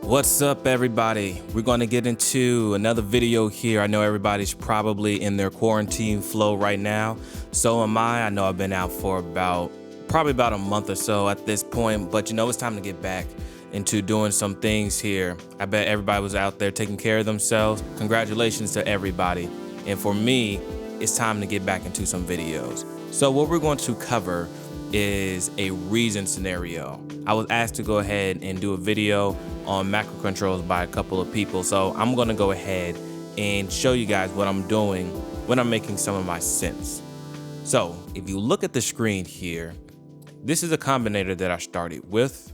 What's up, everybody? We're going to get into another video here. I know everybody's probably in their quarantine flow right now. So am I. I know I've been out for probably about a month or so at this point, but you know, it's time to get back into doing some things here. I bet everybody was out there taking care of themselves. Congratulations to everybody. And for me, it's time to get back into some videos. So what we're going to cover is a reason scenario. I was asked to go ahead and do a video on macro controls by a couple of people. So I'm going to go ahead and show you guys what I'm doing when I'm making some of my synths. So if you look at the screen here, this is a combinator that I started with,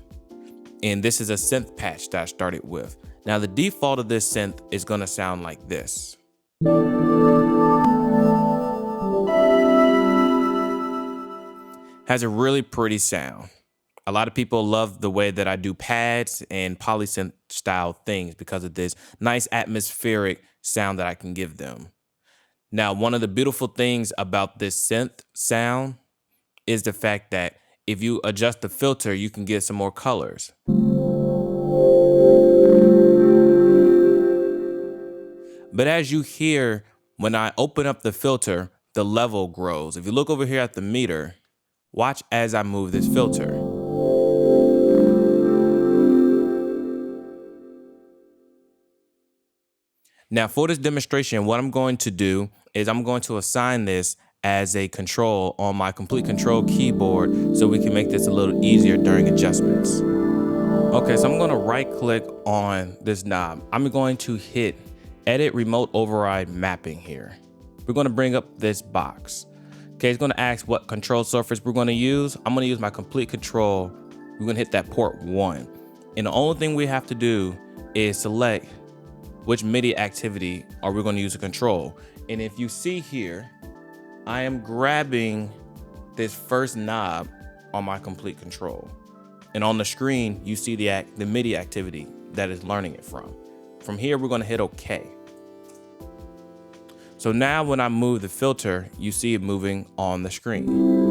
and this is a synth patch that I started with. Now the default of this synth is going to sound like this. Has a really pretty sound. A lot of people love the way that I do pads and polysynth style things because of this nice atmospheric sound that I can give them. Now, one of the beautiful things about this synth sound is the fact that if you adjust the filter, you can get some more colors. But as you hear, when I open up the filter, the level grows. If you look over here at the meter, watch as I move this filter. Now for this demonstration, what I'm going to do is I'm going to assign this as a control on my complete control keyboard so we can make this a little easier during adjustments. Okay, so I'm going to right click on this knob. I'm going to hit edit remote override mapping here. We're going to bring up this box. Okay, it's going to ask what control surface we're going to use. I'm going to use my complete control. We're going to hit that port 1. And the only thing we have to do is select which MIDI activity are we going to use to control. And if you see here, I am grabbing this first knob on my complete control. And on the screen, you see the MIDI activity that is learning it from. From here, we're going to hit OK. So now when I move the filter, you see it moving on the screen.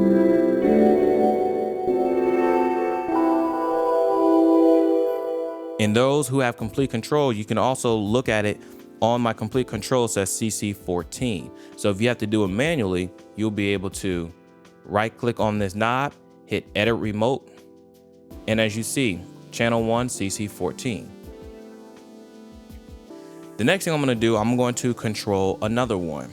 And those who have complete control, you can also look at it on my complete control says CC14. So if you have to do it manually, you'll be able to right click on this knob, hit edit remote. And as you see, channel 1 CC14. The next thing I'm going to do, I'm going to control another one.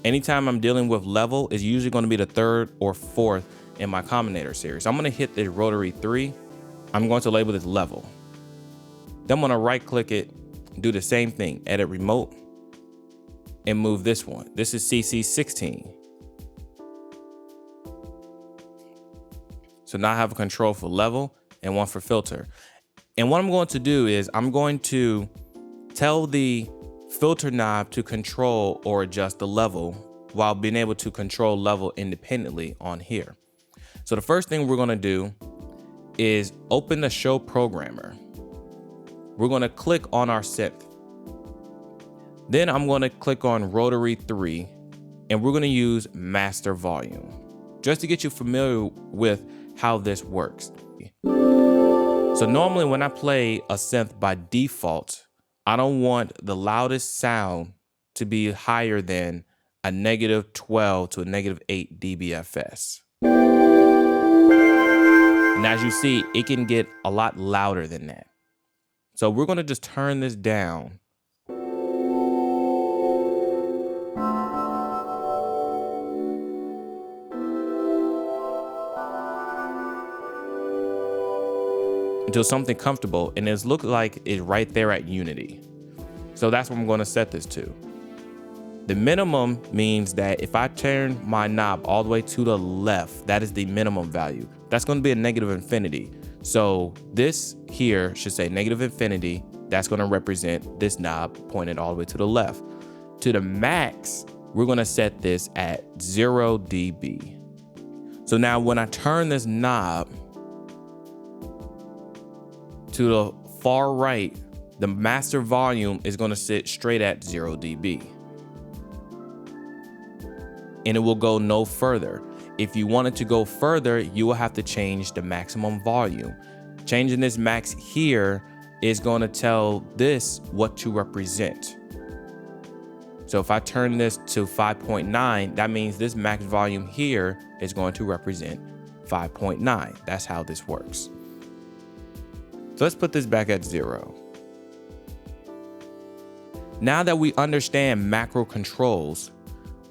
Anytime I'm dealing with level, it's usually going to be the 3rd or 4th in my Combinator series. So I'm going to hit the rotary 3. I'm going to label this level. Then I'm going to right click it, do the same thing, edit remote, and move this one. This is CC16. So now I have a control for level and one for filter. And what I'm going to do is I'm going to tell the filter knob to control or adjust the level while being able to control level independently on here. So the first thing we're going to do is open the show programmer. We're going to click on our synth. Then I'm going to click on rotary 3 and we're going to use master volume just to get you familiar with how this works. So normally when I play a synth by default, I don't want the loudest sound to be higher than a -12 to a -8 dBFS. And as you see, it can get a lot louder than that. So we're going to just turn this down. Until something comfortable, and it looks like it's right there at unity. So that's what I'm going to set this to. The minimum means that if I turn my knob all the way to the left, that is the minimum value. That's going to be a -infinity. So this here should say -infinity. That's going to represent this knob pointed all the way to the left. To the max, we're going to set this at 0 dB. So now when I turn this knob to the far right, the master volume is going to sit straight at 0 dB. And it will go no further. If you wanted to go further, you will have to change the maximum volume. Changing this max here is going to tell this what to represent. So if I turn this to 5.9, that means this max volume here is going to represent 5.9. That's how this works. So let's put this back at 0. Now that we understand macro controls,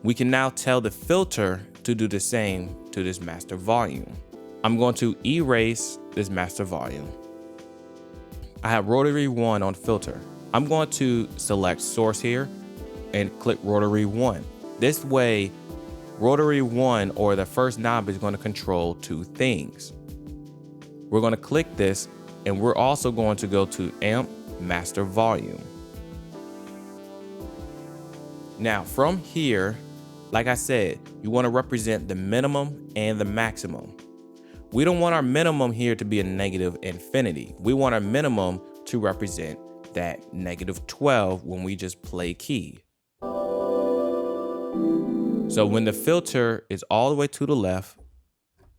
we can now tell the filter to do the same to this master volume. I'm going to erase this master volume. I have rotary 1 on filter. I'm going to select source here and click rotary 1. This way, rotary 1 or the first knob is going to control two things. We're going to click this, and we're also going to go to amp master volume. Now from here, like I said, you want to represent the minimum and the maximum. We don't want our minimum here to be a negative infinity. We want our minimum to represent that -12 when we just play key. So when the filter is all the way to the left,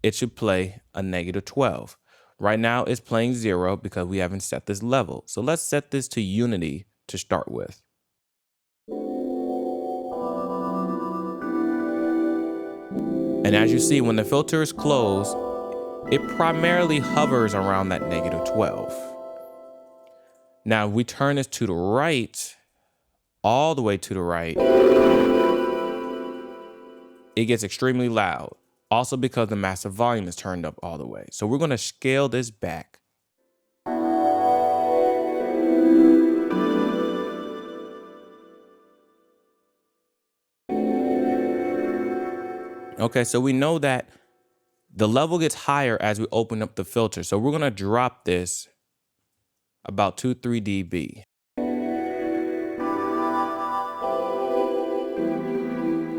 it should play a -12. Right now it's playing 0 because we haven't set this level. So let's set this to unity to start with. And as you see, when the filter is closed, it primarily hovers around that -12. Now, if we turn this to the right, all the way to the right, it gets extremely loud. Also because the master volume is turned up all the way. So we're going to scale this back. Okay, so we know that the level gets higher as we open up the filter. So we're going to drop this about 2-3 dB.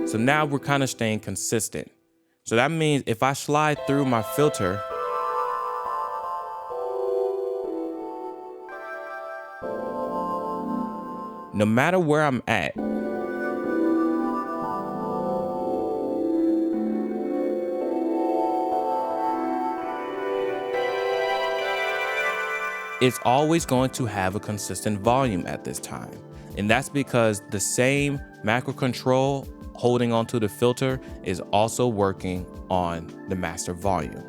So now we're kind of staying consistent. So that means if I slide through my filter, no matter where I'm at, it's always going to have a consistent volume at this time. And that's because the same macro control holding onto the filter is also working on the master volume.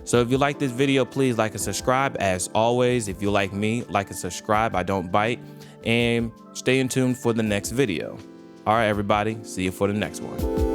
So if you like this video, please like and subscribe. As always, if you like me, like and subscribe. I don't bite. And stay in tune for the next video. All right, everybody. See you for the next one.